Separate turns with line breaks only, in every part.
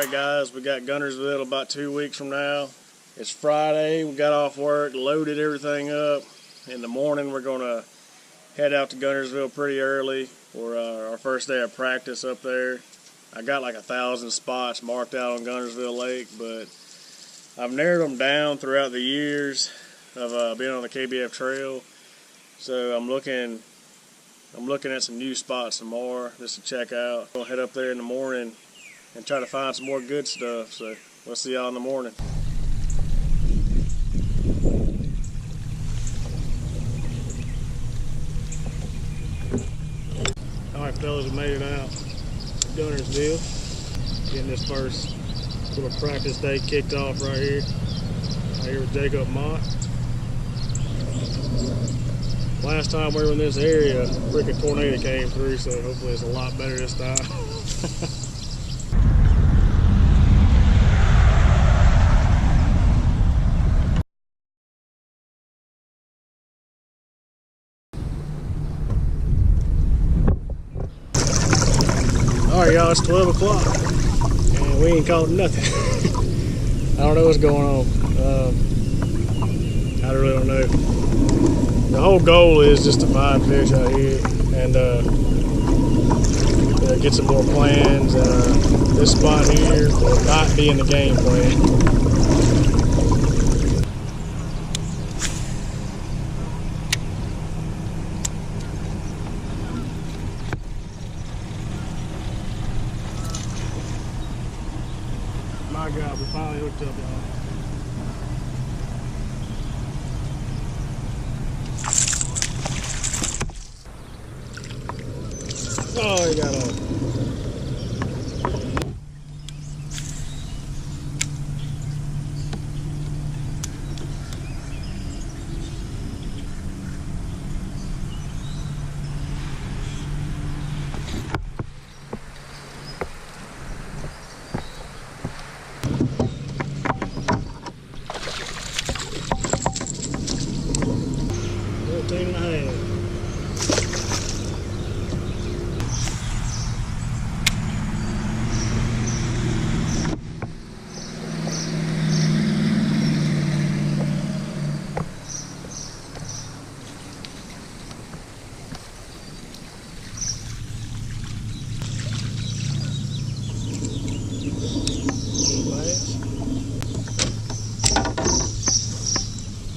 Alright guys, we got Guntersville about 2 weeks from now. It's Friday, we got off work, loaded everything up. In the morning we're going to head out to Guntersville pretty early for our first day of practice up there. I got like 1,000 spots marked out on Guntersville Lake, but I've narrowed them down throughout the years of being on the KBF trail. So I'm looking at some new spots some more just to check out. I'll head up there in the morning and try to find some more good stuff. So we'll see y'all in the morning. Alright fellas, we made it out to Guntersville. Getting this first little practice day kicked off right here with Jacob Mott. Last time we were in this area, a freaking tornado came through, so hopefully it's a lot better this time. Alright y'all, it's 12 o'clock and we ain't caught nothing. I don't know what's going on. I really don't know. The whole goal is just to find fish out here and get some more plans. This spot here will not be in the game plan. My God, we finally hooked up, y'all. Oh, he got on.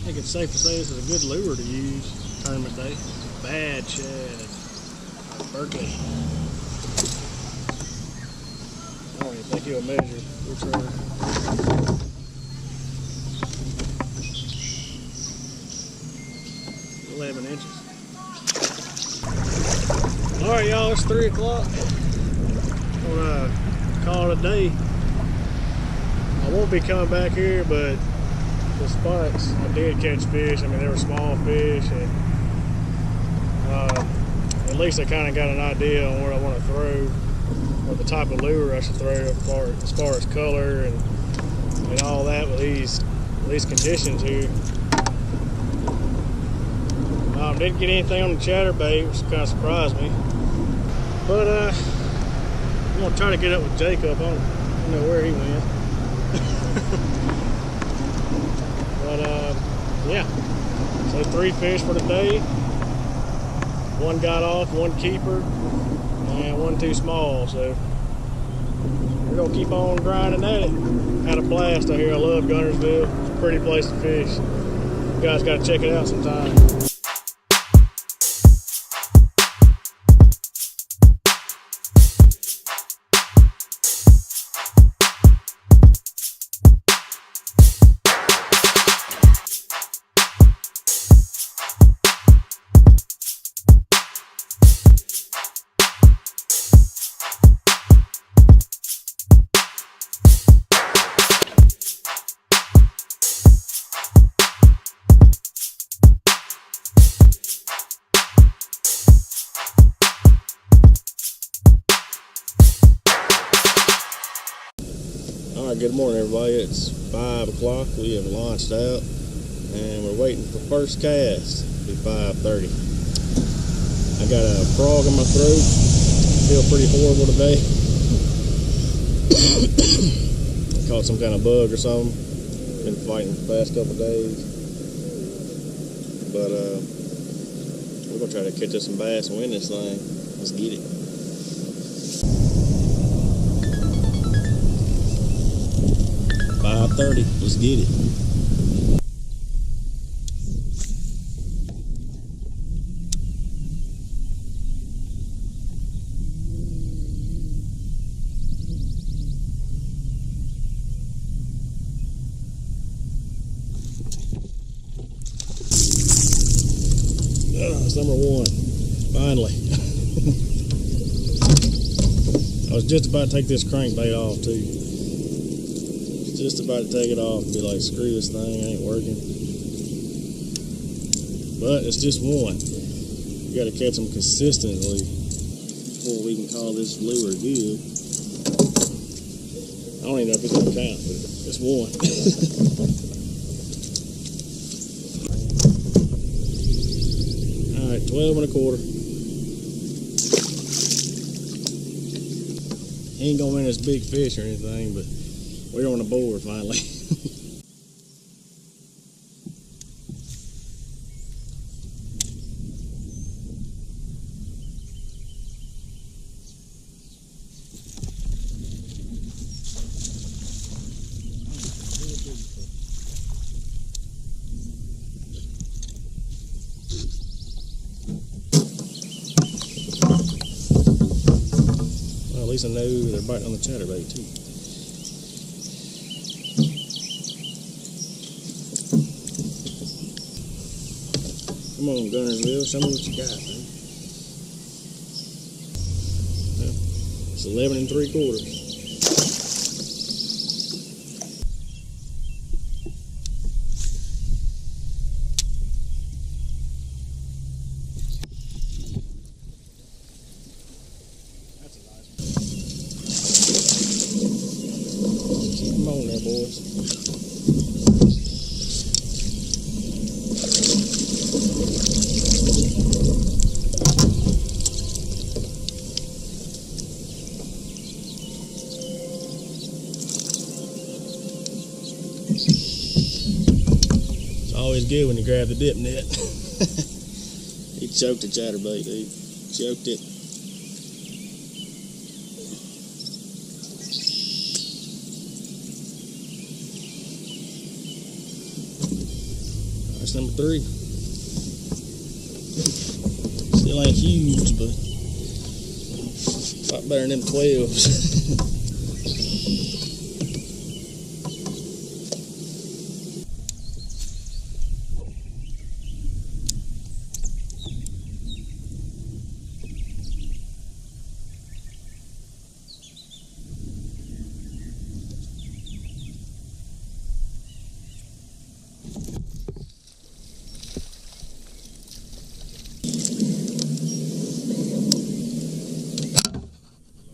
I think it's safe to say this is a good lure to use tournament day. Bad shad. Berkeley. I don't even think he'll measure. Which are 11 inches. Alright y'all, it's 3 o'clock. I'm gonna call it a day. I won't be coming back here, but the spots I did catch fish. I mean, they were small fish, and at least I kind of got an idea on what I want to throw, or the type of lure I should throw as far as color and all that with these conditions here. Didn't get anything on the chatterbait, which kind of surprised me. But I'm gonna try to get up with Jacob. I don't know where he went. But yeah, so 3 fish for the day. 1 got off, 1 keeper, and 1 too small. So we're gonna keep on grinding at it. Had a blast out here. I love Guntersville. It's a pretty place to fish. You guys gotta check it out sometime. Alright, good morning everybody. It's 5 o'clock. We have launched out and we're waiting for first cast. It'll be 5:30. I got a frog in my throat. I feel pretty horrible today. Caught some kind of bug or something. Been fighting the past couple days. But we're gonna try to catch us some bass and win this thing. Let's get it. $5.30. Let's get it. It's number one. Finally. I was just about to take this crankbait off too. Just about to take it off and be like, screw this thing, ain't working. But it's just one. You gotta catch them consistently before we can call this lure good. I don't even know if it's gonna count, but it's one. Alright, 12 1/4. He ain't gonna win this big fish or anything, but we're on the board finally. Well, at least I know they're biting on the chatterbait too. Come on, Guntersville, show me what you got, man. Well, it's 11 3/4. That's a nice one. Keep them on there, boys. It's always good when you grab the dip net. He choked the chatterbait, dude. Choked it. That's number 3. Still ain't huge, but a lot better than them 12s.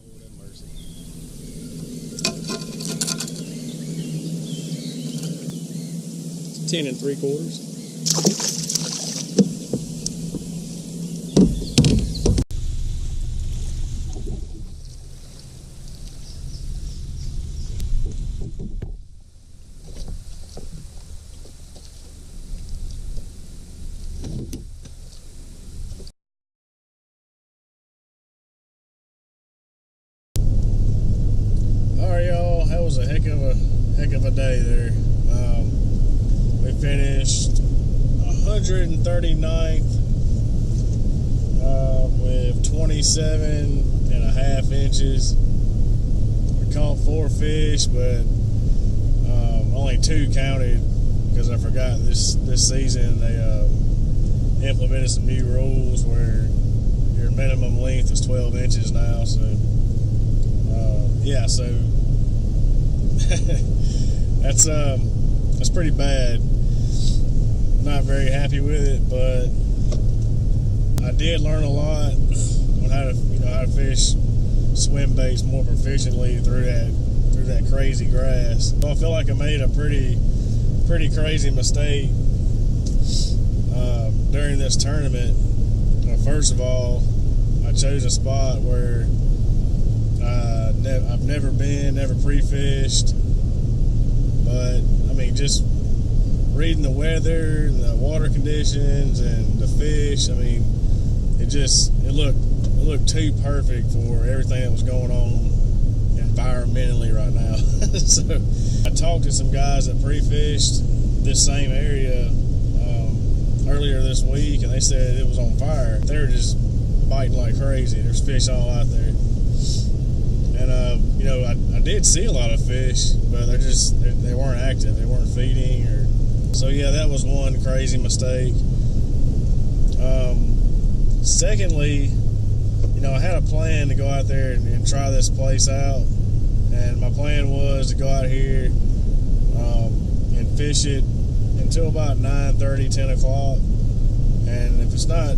Lord have mercy. 10 3/4. Alright, y'all, that was a heck of a day there. We finished 139th with 27.5 inches. We caught 4 fish, but only 2 counted because I forgot this season they implemented some new rules where your minimum length is 12 inches now. So yeah, so that's pretty bad. Not very happy with it, but I did learn a lot on how to fish swim baits more proficiently through that crazy grass. So I feel like I made a pretty crazy mistake during this tournament. First of all, I chose a spot where I've never pre-fished, but I mean, just reading the weather and the water conditions and the fish, I mean, it looked too perfect for everything that was going on environmentally right now. So I talked to some guys that pre-fished this same area earlier this week, and they said it was on fire. They were just biting like crazy. There's fish all out there. And, you know, I did see a lot of fish, but they weren't active. They weren't feeding. So, yeah, that was one crazy mistake. Secondly, you know, I had a plan to go out there and try this place out. And my plan was to go out here and fish it until about 9:30, 10 o'clock. And if it's not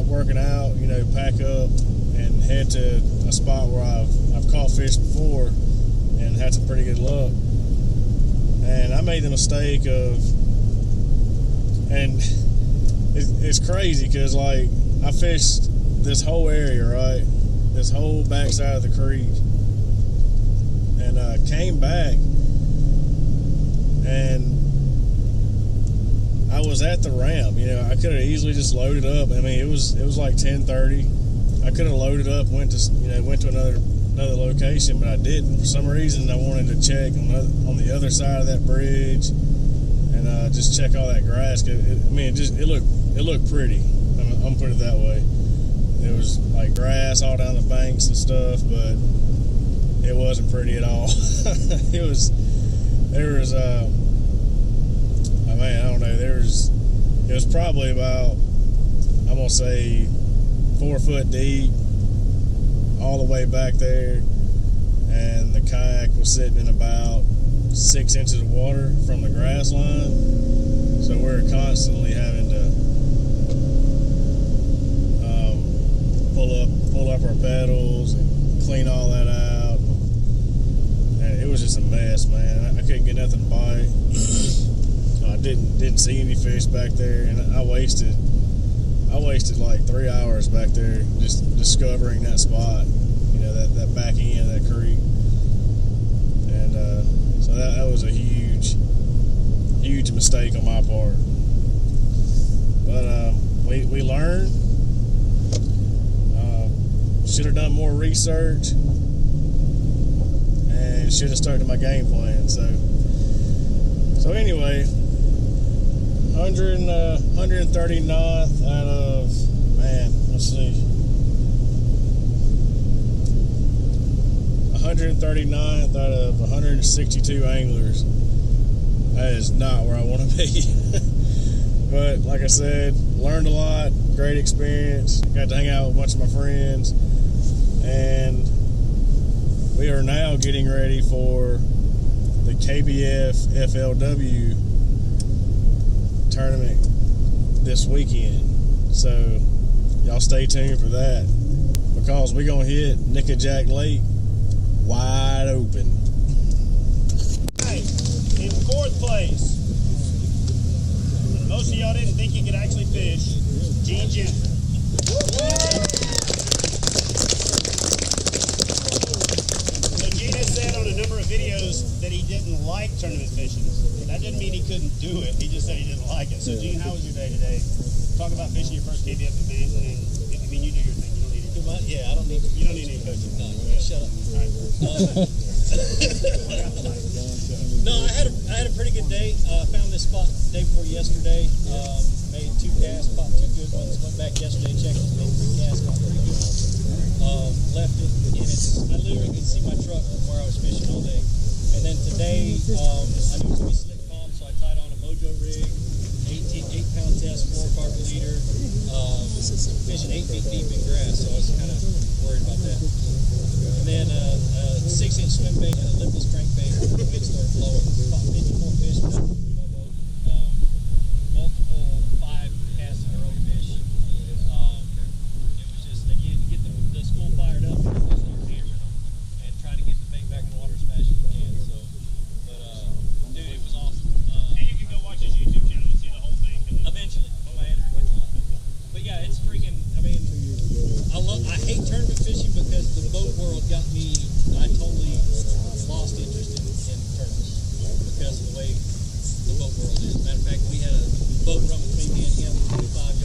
working out, you know, pack up and head to a spot where I've caught fish before and had some pretty good luck. And I made the mistake of, and it's crazy because, like, I fished this whole area, right? This whole backside of the creek, and came back, and I was at the ramp. You know, I could have easily just loaded up. I mean, it was like 10:30. I could have loaded up, went to another location, but I didn't. For some reason, I wanted to check on the other side of that bridge and just check all that grass. It looked pretty. I'm gonna put it that way. It was like grass all down the banks and stuff, but it wasn't pretty at all. It was probably about, I'm gonna say, 4 foot deep all the way back there, and the kayak was sitting in about 6 inches of water from the grass line, so we're constantly having to pull up our pedals and clean all that out, and it was just a mess, man. I couldn't get nothing to bite. I didn't see any fish back there, and I wasted like 3 hours back there just discovering that spot, you know, that back end of that creek. And so that was a huge mistake on my part. But we learned. Should have done more research and should have started my game plan. So anyway, 139th out of, man, let's see, 139th out of 162 anglers. That is not where I want to be. But like I said, learned a lot, great experience, got to hang out with a bunch of my friends, and we are now getting ready for the KBF FLW tournament this weekend. So y'all stay tuned for that, because we're gonna hit Nickajack Lake wide open.
In 4th place, most of y'all didn't think you could actually fish, Gene Jennifer. So Gene has said on a number of videos that he didn't like tournament fishing. That didn't mean he couldn't do it, he just said he didn't like it. So Gene, how was your day today? Talk about fishing your first KBF event, and I mean, you do your thing, you don't need it.
Yeah, I don't need.
You don't need any coaching.
No, shut up.
All right.
No, I had a pretty good day. Found this spot the day before yesterday. Made 2 casts, caught 2 good ones. Went back yesterday, checked it, made 3 casts, caught 3 good ones. Left it, and I literally could see my truck from where I was fishing all day. And then today, I knew it was going to be slick calm, so I tied on a Mojo rig, 8-pound test, 4 carpet leader, fishing 8 feet deep in grass, so I was kind of worried about that. And then a 6-inch swim bait and a lipless crankbait. The wind started blowing. Caught 54 fish with that boat. Multiple 5 casts in a row fish. It was just, again, to get the school fired up, and just start hammering them and try to get the bait back in the water as fast as you can. So, but dude, it was awesome.
And you can go watch his YouTube channel and see the whole thing.
Eventually, when my editor gets on. But yeah, it's freaking. I mean, I hate tournament fishing because the boat world got me boat world is. Matter of fact, we had a boat run between me and him, 25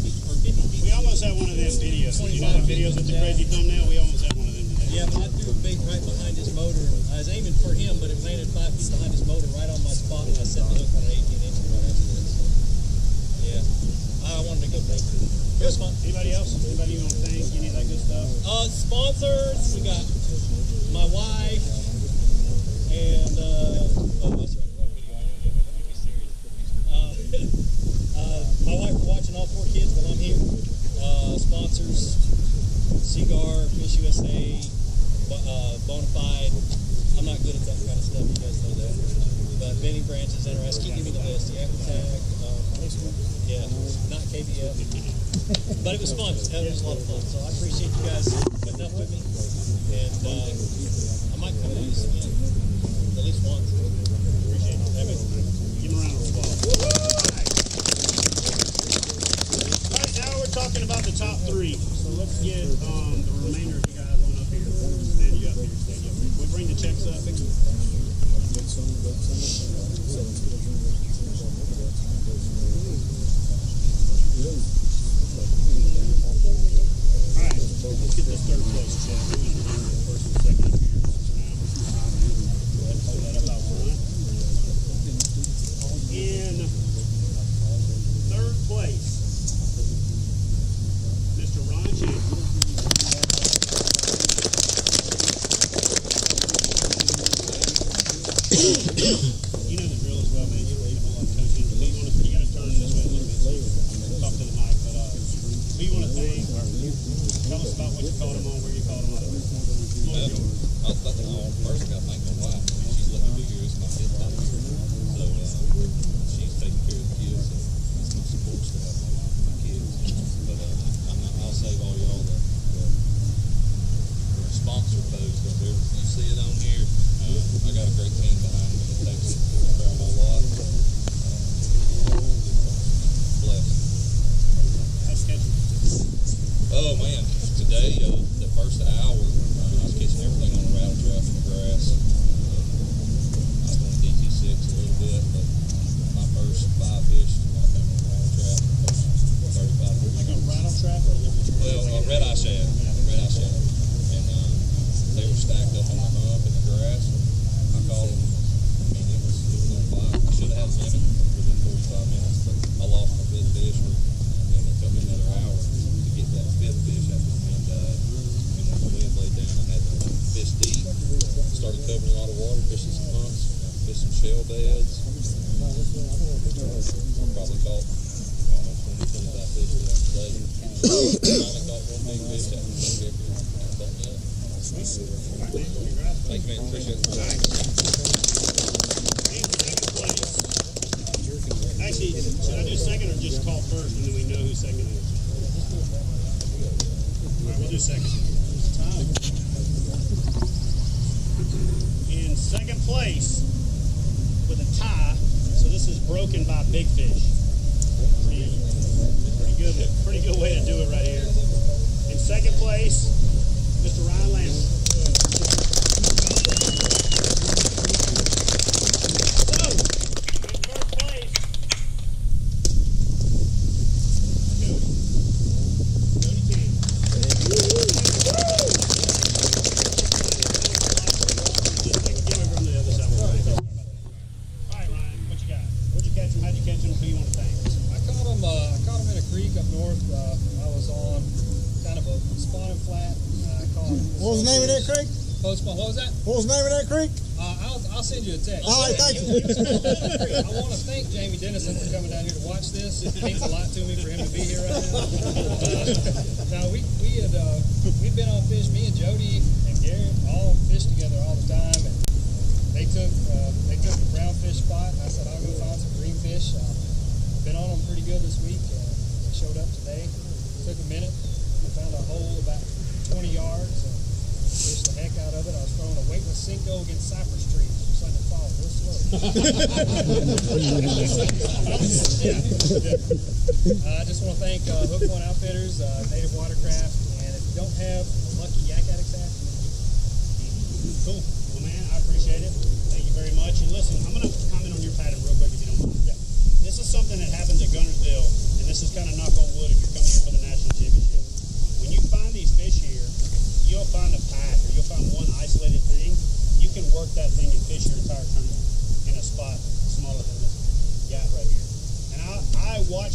feet, or 50 feet.
We almost had one of them videos. You know the videos with the crazy thumbnail? We almost had one of them today.
Yeah, but I threw a bait right behind his motor. I was aiming for him, but it landed 5 feet behind his motor, right on my spot, and I set the hook on an 18-inch right after this. Yeah, I wanted to go bait. It was fun.
Anybody else? Anybody you want to thank? Any of that good stuff?
Sponsors. We got my wife and oh, that's right, wrong video. Let me be serious. My wife for watching all 4 kids while I'm here. Sponsors: Cigar, Fish USA, Bonafide. I'm not good at that kind of stuff. You guys know that. But Benny Branches, interested. Keep giving me the list. The Tag. Yeah, not KBF. But it was fun. It was a lot of fun. So I appreciate you guys putting up with me. And I might come to this again. At least once. Appreciate it. Amen.
Give him a round of applause. All right, now we're talking about the top 3. So let's get the remainder of you guys on up here. Stand you up here. Stand you up here. Can we bring the checks up? Alright, let's get this third place check. First and second up here. Go ahead and hold that up out front. In third place, Mr. Ron Champion. You know the drill as well, man. You don't need a whole lot of coaching. You gotta turn this way a little bit. Talk to the mic, but who you want to thank? Tell us about what you called him on, where you called him on.
First, I got to thank my wife. She's let me do yours, my kid's not here. So she's taking care of the kids. So it's my support staff, my wife and my kids. But I'll save all y'all the sponsor post. You see it on here. I got a great team behind me that takes care of a whole lot. Blessed.
How's catching?
Oh man, today the first hour I was catching everything on a rattle trap in the grass. I was going to DT6 a little bit, but my first 5 fish I found on a rattle trap. 35 fish.
Like a rattle trap or a little trap?
Well, red eye shad. Red eye shad. And they were stacked up on the hump in the grass. I called them. I mean, it was on fire. I should have had limit within 45 minutes, but I lost my 5th fish. And it took me another hour to get that 5th fish after the wind died. And when the wind laid down, I had to fish deep. Started covering a lot of water, fishing some hunts, fishing shell beds. Probably caught almost 20-25 fish throughout the day. Finally caught one big fish after the day. Thank you, man. Appreciate it.
Actually, should I do second or just call first and then we know who second is? Alright, we'll do second. In second place with a tie, so this is broken by big fish. Pretty good way to do it right here. In second place, Mr. Ryan Lambert. So, in first place, Cody King. Give me from the other side. All right, Ryan, what you got? What'd you catch him? How'd you catch him? Who you want to thank?
I caught him in a creek up north. I was on kind of a spawning flat. I caught him.
What was the name of that creek?
What was that?
What was the name of that creek?
I'll send you a text.
All right, thank you.
I want to thank Jamie Dennison for coming down here to watch this. It means a lot to me for him to be here right now. Now we'd been on fish. Me and Jody and Garrett all fished together all the time, and they took the brown fish spot. And I said I'll go find some green fish. Been on them pretty good this week. They showed up today. Took a minute. I found a hole about 20 yards. Fished the heck out of it. I was throwing a weightless Cinco against cypress trees. Just like it fall real slow. I just want to thank Hook Point Outfitters, Native Watercraft, and if you don't have a lucky Yak Addicts app,
Cool. Well, man, I appreciate it. Thank you very much. And listen, I'm going to comment on your pattern real quick if you don't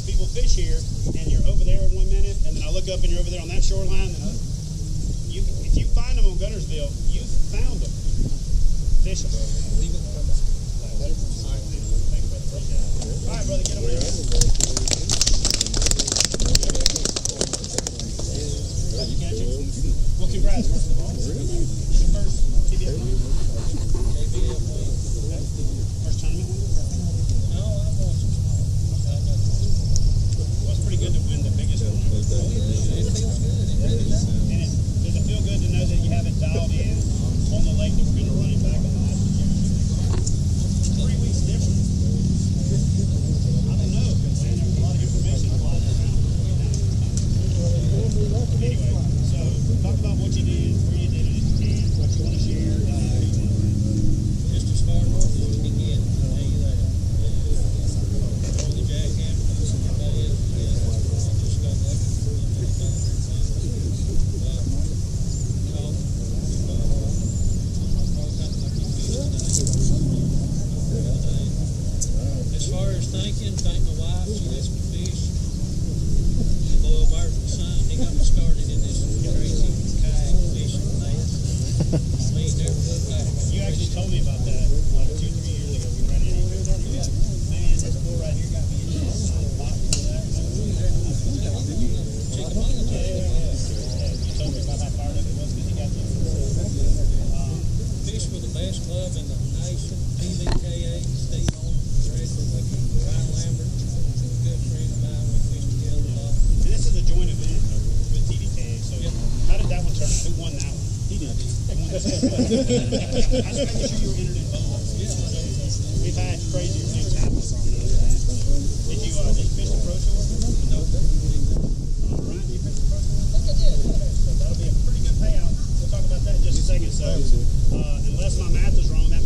people fish here, and you're over there in 1 minute, and then I look up and you're over there on that shoreline. And if you find them on Guntersville, you found them. Fish them. All right, brother, get over there. Did you catch it? Well, congrats, first of all. Your first KBF win?
KBF win.
First tournament win?
No, I watched.
Well, it's pretty good to win the biggest one.
It feels good. It really does.
And does it feel good to know that you have it dialed in on the lake that we're going to run it back on the last weekend? 3 weeks different. I don't know, because man, there's a lot of information flying around. Anyway, so talk about what you did, where you did it if you can, what you want to share, who you want to win.
Just as far north as we can get. I'll tell you that. Throw the jackhammer. Everybody else is. I just got lucky. As far as thank my wife, she lets me fish. And boy, Barton's son, he got me started in this crazy kayak fishing mess. We ain't never looked back.
You actually told me about that like 2-3 years ago. We ran into each other. Yeah. Man, this boy right here got me in this box for that. Yeah. You told me about how fired up it was because he got this.
Fish with the best club in the nation. PVKA, Steve on Ryan Lambert, a good friend of mine. We fished together a lot.
And this is a joint event with TDK. So how did that one turn out? Who won that one? He did. I was making sure you were entered in both. We've had crazier things happen. Did you fish the Pro Tour?
No.
Ryan, you fished the Pro Tour? I think I did. So that'll be a pretty good payout. We'll talk about that in just a second. So unless my math is wrong, that